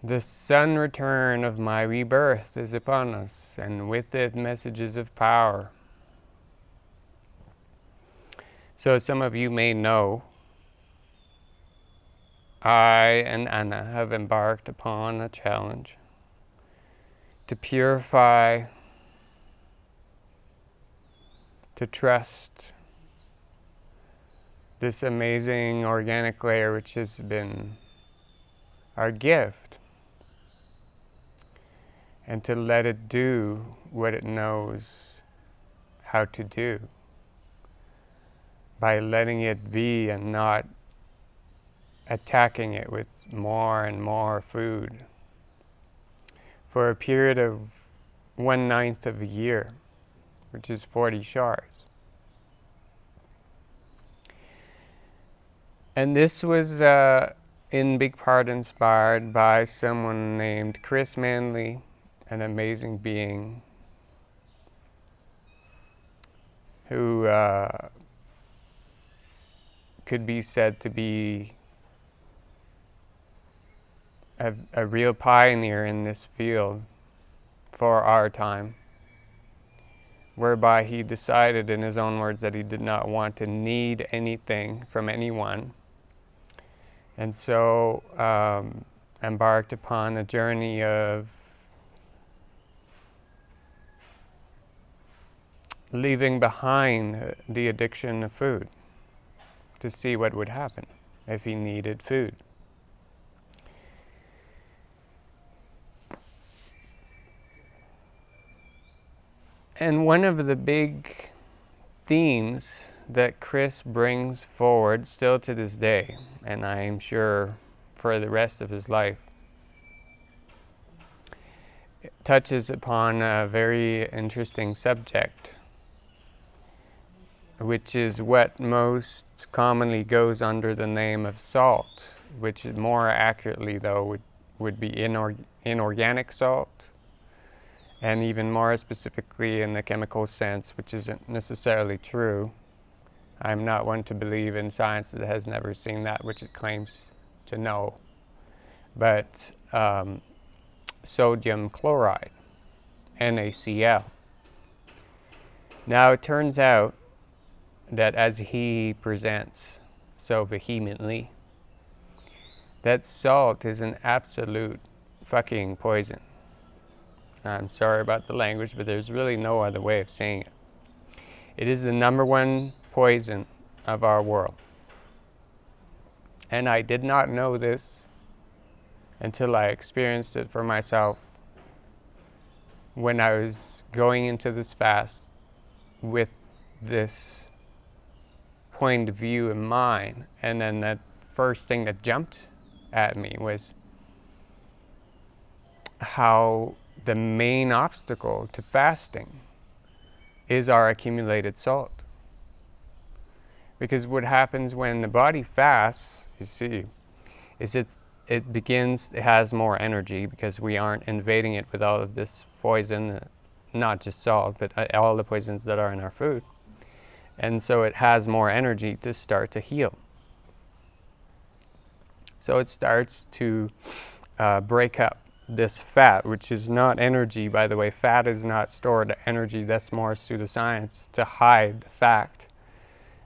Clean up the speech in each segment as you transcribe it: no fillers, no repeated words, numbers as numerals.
The sun return of my rebirth is upon us, and with it messages of power. So some of you may know, I and Anna have embarked upon a challenge to purify, to trust this amazing organic layer which has been our gift, and to let it do what it knows how to do by letting it be and not attacking it with more and more food for a period of 1/9 of a year, which is 40 shars. And this was in big part inspired by someone named Chris Manley, an amazing being who could be said to be a real pioneer in this field for our time, whereby he decided in his own words that he did not want to need anything from anyone, and so embarked upon a journey of leaving behind the addiction of food to see what would happen if he needed food. And one of the big themes that Chris brings forward still to this day, and I am sure for the rest of his life, touches upon a very interesting subject, which is what most commonly goes under the name of salt, which more accurately though would be inorganic salt, and even more specifically in the chemical sense, which isn't necessarily true. I'm not one to believe in science that has never seen that which it claims to know. But sodium chloride, NaCl. Now it turns out that, as he presents so vehemently, that salt is an absolute fucking poison. I'm sorry about the language, but there's really no other way of saying it. It is the number one poison of our world. And I did not know this until I experienced it for myself when I was going into this fast with this point of view in mind. And then that first thing that jumped at me was how the main obstacle to fasting is our accumulated salt. Because what happens when the body fasts, you see, is it has more energy because we aren't invading it with all of this poison, not just salt, but all the poisons that are in our food. And so it has more energy to start to heal. So it starts to break up this fat, which is not energy, by the way. Fat is not stored energy. That's more pseudoscience to hide the fact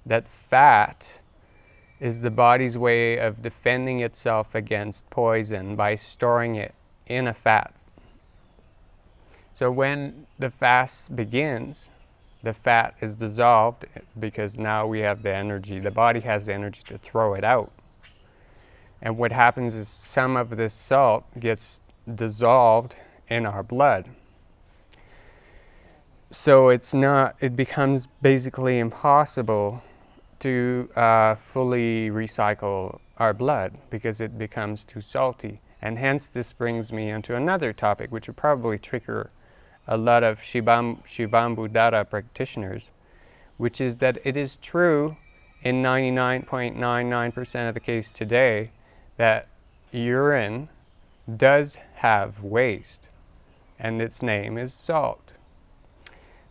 that fat is the body's way of defending itself against poison by storing it in a fat. So when the fast begins, the fat is dissolved because now we have the energy. The body has the energy to throw it out. And what happens is some of this salt gets dissolved in our blood. So it becomes basically impossible to fully recycle our blood because it becomes too salty. And hence this brings me into another topic which would probably trigger a lot of Shivambuddhara practitioners, which is that it is true in 99.99% of the case today that urine does have waste, and its name is salt.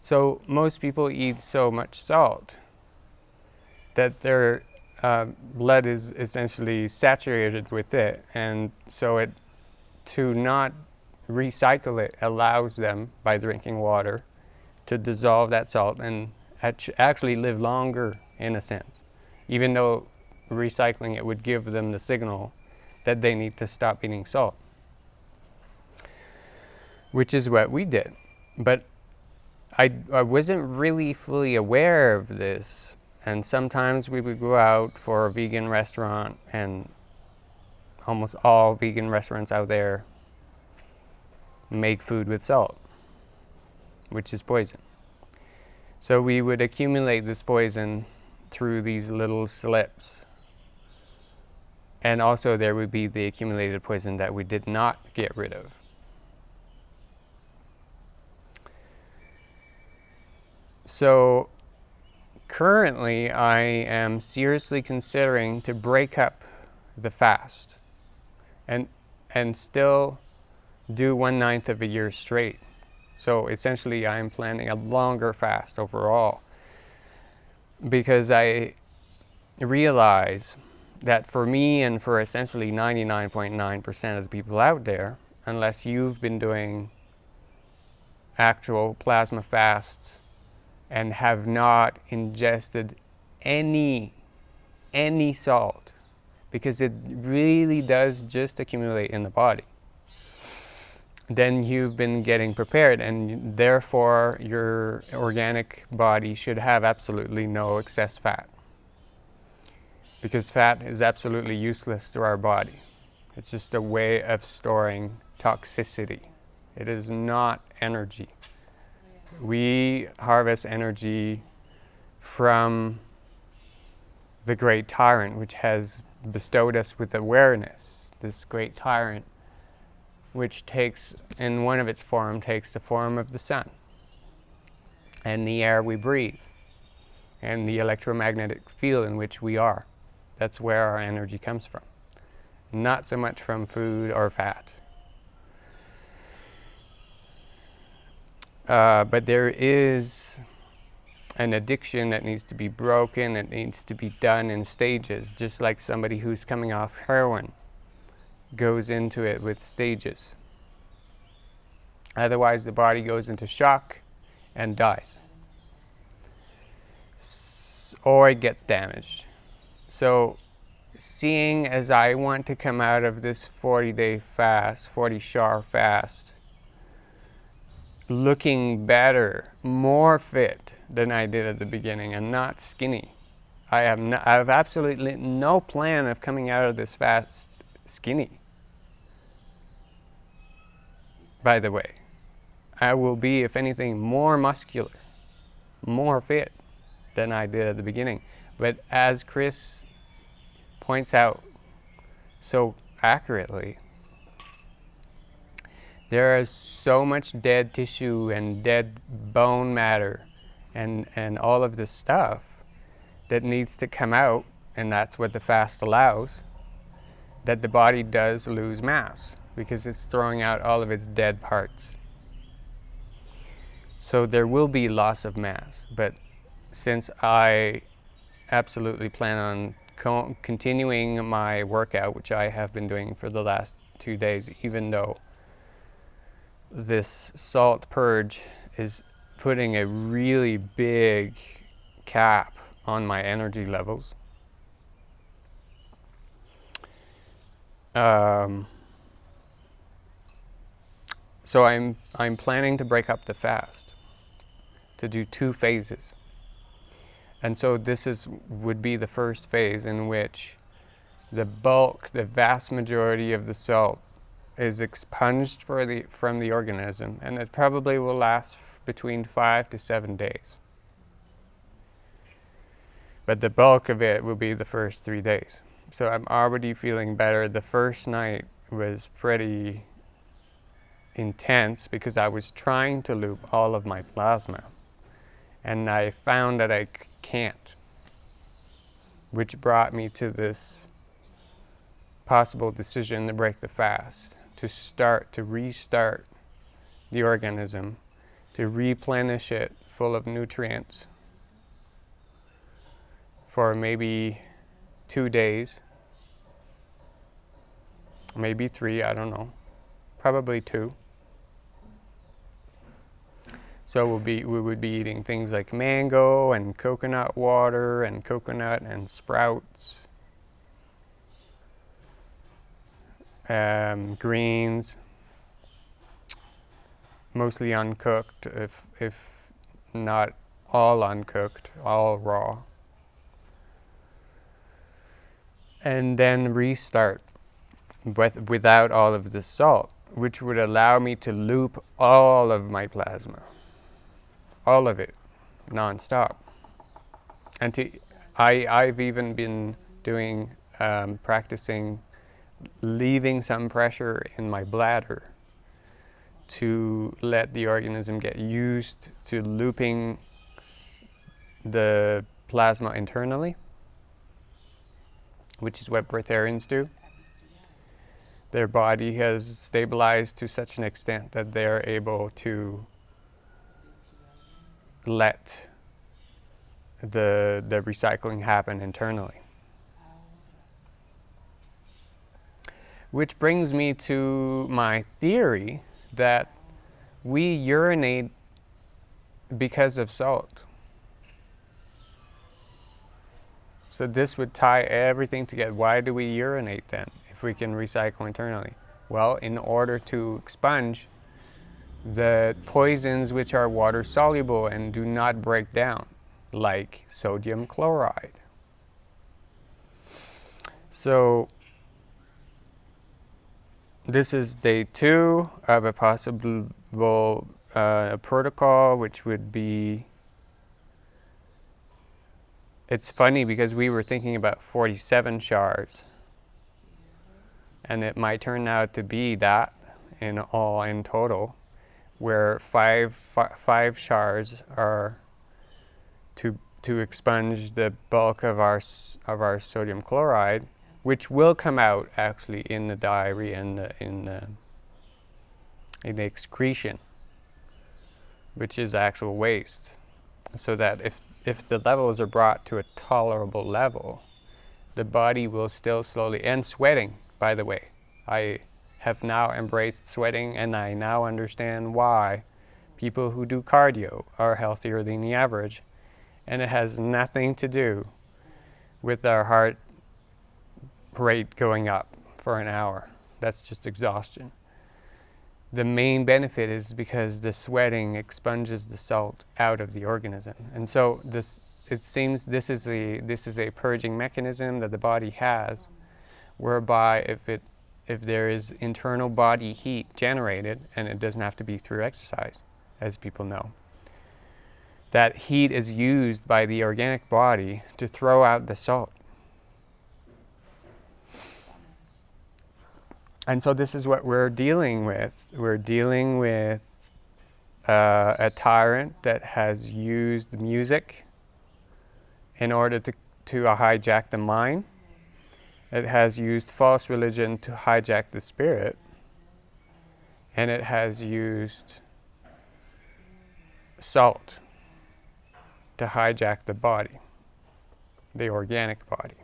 So most people eat so much salt that their blood is essentially saturated with it, and so it to not recycle it allows them, by drinking water, to dissolve that salt and actually live longer, in a sense, even though recycling it would give them the signal that they need to stop eating salt, which is what we did. But I wasn't really fully aware of this, and sometimes we would go out for a vegan restaurant, and almost all vegan restaurants out there make food with salt, which is poison. So we would accumulate this poison through these little slips. And also there would be the accumulated poison that we did not get rid of. So currently I am seriously considering to break up the fast and still do 1/9 of a year straight. So essentially I'm planning a longer fast overall, because I realize that for me and for essentially 99.9% of the people out there, unless you've been doing actual plasma fasts and have not ingested any salt, because it really does just accumulate in the body, then you've been getting prepared, and therefore your organic body should have absolutely no excess fat, because fat is absolutely useless to our body. It's just a way of storing toxicity. It is not energy. We harvest energy from the great tyrant, which has bestowed us with awareness. This great tyrant, which takes, in one of its form, takes the form of the sun and the air we breathe and the electromagnetic field in which we are. That's where our energy comes from, not so much from food or fat. But there is an addiction that needs to be broken. It needs to be done in stages, just like somebody who's coming off heroin goes into it with stages. Otherwise, the body goes into shock and dies, or it gets damaged. So, seeing as I want to come out of this 40-day fast, 40 shar fast, looking better, more fit than I did at the beginning, and not skinny. I have absolutely no plan of coming out of this fast skinny. By the way, I will be, if anything, more muscular, more fit than I did at the beginning. But as Chris points out so accurately, there is so much dead tissue and dead bone matter and all of this stuff that needs to come out, and that's what the fast allows, that the body does lose mass because it's throwing out all of its dead parts. So there will be loss of mass, but since I absolutely plan on continuing my workout, which I have been doing for the last 2 days, even though this salt purge is putting a really big cap on my energy levels. So I'm planning to break up the fast, to do 2 phases. And so this would be the first phase, in which the vast majority of the salt is expunged from the organism, and it probably will last between 5 to 7 days. But the bulk of it will be the first 3 days. So I'm already feeling better. The first night was pretty intense because I was trying to loop all of my plasma, and I found that I can't, which brought me to this possible decision to break the fast, to restart the organism, to replenish it full of nutrients for maybe 2 days, maybe 3, I don't know. probably 2. So we would be eating things like mango and coconut water and coconut and sprouts, greens, mostly uncooked, if not all uncooked, all raw. And then restart without all of the salt, which would allow me to loop all of my plasma, all of it, non-stop. And I've even been doing, practicing leaving some pressure in my bladder to let the organism get used to looping the plasma internally, which is what breatharians do. Their body has stabilized to such an extent that they're able to let the recycling happen internally. Which brings me to my theory that we urinate because of salt. So this would tie everything together. Why do we urinate then, if we can recycle internally? Well, in order to expunge the poisons which are water soluble and do not break down, like sodium chloride. So this is day 2 of a possible protocol, which would be, it's funny because we were thinking about 47 shars, and it might turn out to be that in total, where five shars are to expunge the bulk of our sodium chloride, which will come out actually in the diarrhea and in the excretion, which is actual waste. So that if the levels are brought to a tolerable level, the body will still slowly, and sweating, by the way. I have now embraced sweating, and I now understand why people who do cardio are healthier than the average. And it has nothing to do with our heart rate going up for an hour. That's just exhaustion. The main benefit is because the sweating expunges the salt out of the organism. And so it seems this is a purging mechanism that the body has, whereby if there is internal body heat generated, and it doesn't have to be through exercise, as people know, that heat is used by the organic body to throw out the salt. And so this is what we're dealing with. We're dealing with a tyrant that has used music in order to hijack the mind. It has used false religion to hijack the spirit. And it has used salt to hijack the body, the organic body.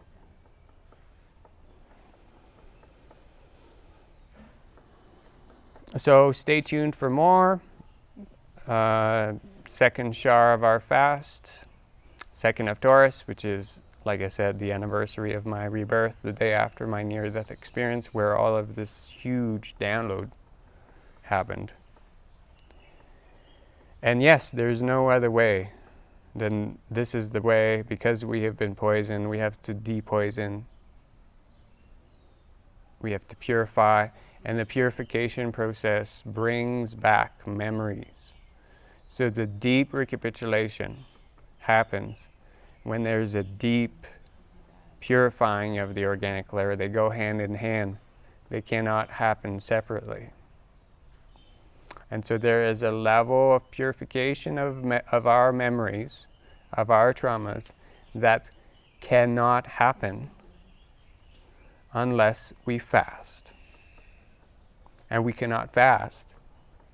So stay tuned for more. Second shar of our fast, 2nd of Taurus, which is, like I said, the anniversary of my rebirth, the day after my near-death experience, where all of this huge download happened. And yes, there's no other way. Then this is the way. Because we have been poisoned, we have to depoison. We have to purify. And the purification process brings back memories. So the deep recapitulation happens when there's a deep purifying of the organic layer. They go hand in hand. They cannot happen separately. And so there is a level of purification of our memories, of our traumas, that cannot happen unless we fast. And we cannot fast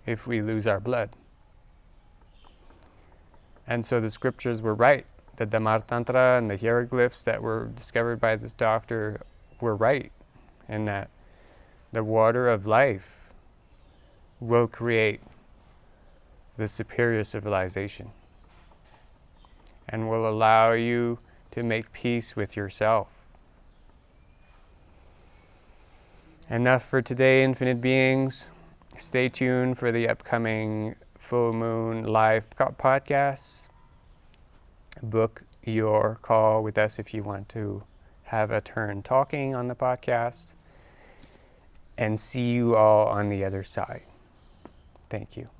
if we lose our blood. And so the scriptures were right. The Damar Tantra and the hieroglyphs that were discovered by this doctor were right, in that the water of life will create the superior civilization and will allow you to make peace with yourself. Enough for today, infinite beings. Stay tuned for the upcoming full moon live podcasts. Book your call with us if you want to have a turn talking on the podcast. And see you all on the other side. Thank you.